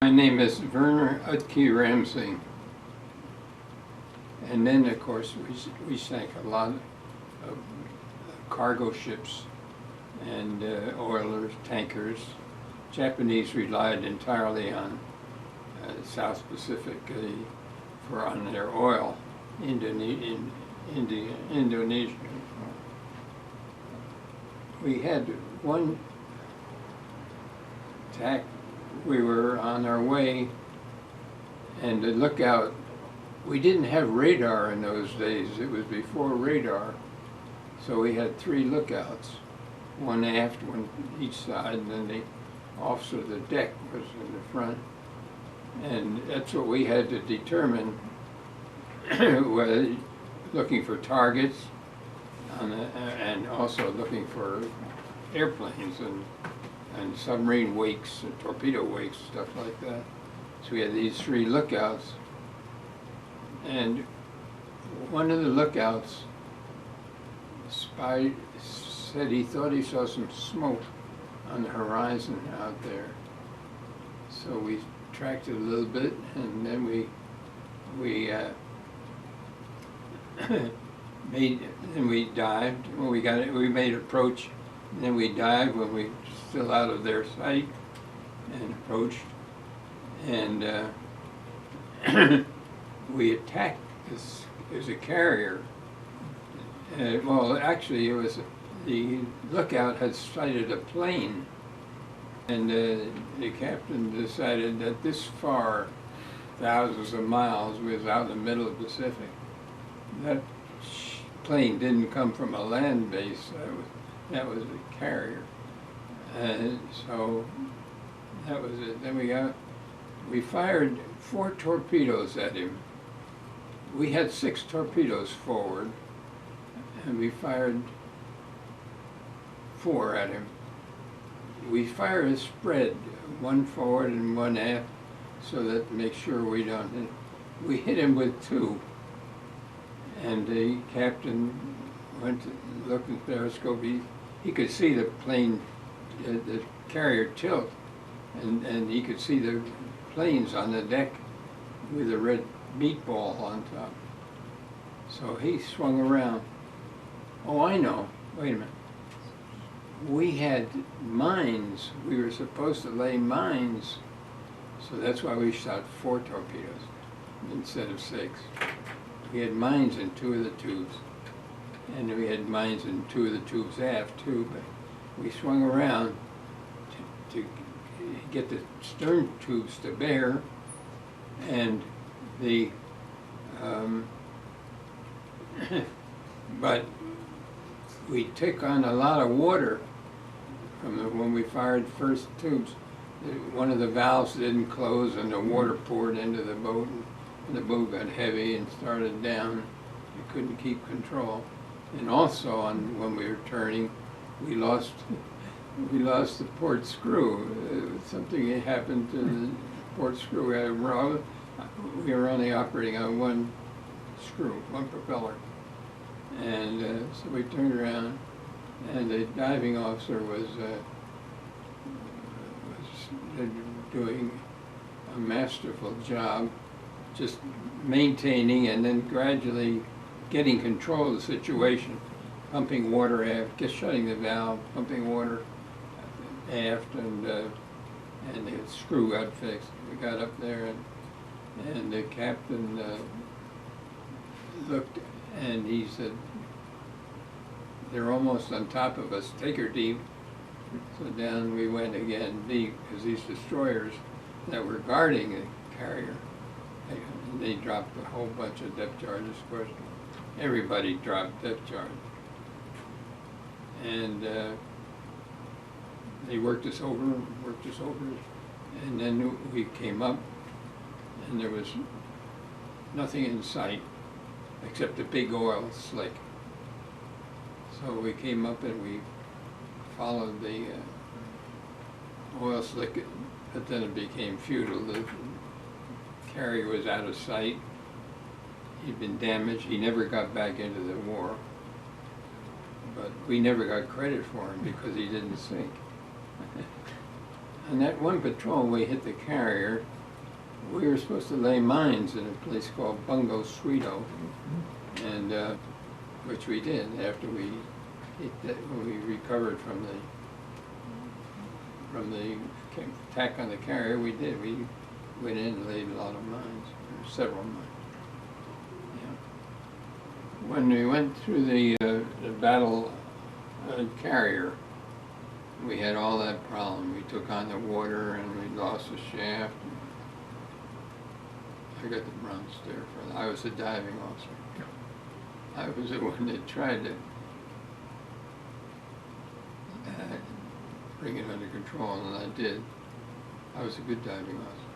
My name is Verner Utke Ramsing. And then, of course, we sank a lot of cargo ships and oilers, tankers. Japanese relied entirely on South Pacific on their oil. Indonesia. We had one attack. We were on our way, and the lookout, we didn't have radar in those days. It was before radar. So we had 3 lookouts, one aft, one each side, and then the officer of the deck was in the front. And that's what we had to determine, whether looking for targets and also looking for airplanes and submarine wakes and torpedo wakes, stuff like that. So we had these 3 lookouts, and one of the lookouts spy said he thought he saw some smoke on the horizon out there. So we tracked it a little bit, and then we dived. When we got it, we made approach, and then we dived when we were still out of their sight, and approached, and we attacked this. It was a carrier. Well, actually, it was the lookout had sighted a plane, and the captain decided that this far, thousands of miles, was out in the middle of the Pacific. That plane didn't come from a land base. That was a carrier. And so that was it. Then we fired 4 torpedoes at him. We had 6 torpedoes forward, and we fired 4 at him. We fire a spread, 1 forward and 1 aft, so that to make sure we don't hit. We hit him with 2, and the captain went to look at the periscope. He could see the plane, the carrier tilt, and he could see the planes on the deck with a red meatball on top. So he swung around. Oh, I know. Wait a minute. We had mines. We were supposed to lay mines. So that's why we shot 4 torpedoes instead of 6. We had mines in 2 of the tubes. And we had mines in 2 of the tubes aft too, but we swung around to get the stern tubes to bear, and but we took on a lot of water when we fired first tubes. One of the valves didn't close, and the water poured into the boat, and the boat got heavy and started down. We couldn't keep control. And also, when we were turning, we lost the port screw. Something happened to the port screw. We were only operating on 1 screw, 1 propeller. And so we turned around, and the diving officer was doing a masterful job, just maintaining and then gradually getting control of the situation, pumping water aft, just shutting the valve, pumping water aft, and the screw got fixed. We got up there, and the captain looked, and he said, "They're almost on top of us. Take her deep." So down we went again deep, because these destroyers that were guarding the carrier, they dropped a whole bunch of depth charges. Of course, everybody dropped depth charge, and they worked us over, and then we came up, and there was nothing in sight except a big oil slick. So we came up and we followed the oil slick, but then it became futile. The carrier was out of sight. He'd been damaged. He never got back into the war. But we never got credit for him because he didn't sink. On that one patrol, we hit the carrier, we were supposed to lay mines in a place called Bungo Sweeto, and which we did after we when we recovered from the attack on the carrier. We did. We went in and laid a lot of mines, or several mines. Yeah. When we went through the battle carrier, we had all that problem. We took on the water and we lost the shaft. I got the Bronze Star for that. I was a diving officer. I was the one that tried to bring it under control, and I did. I was a good diving officer.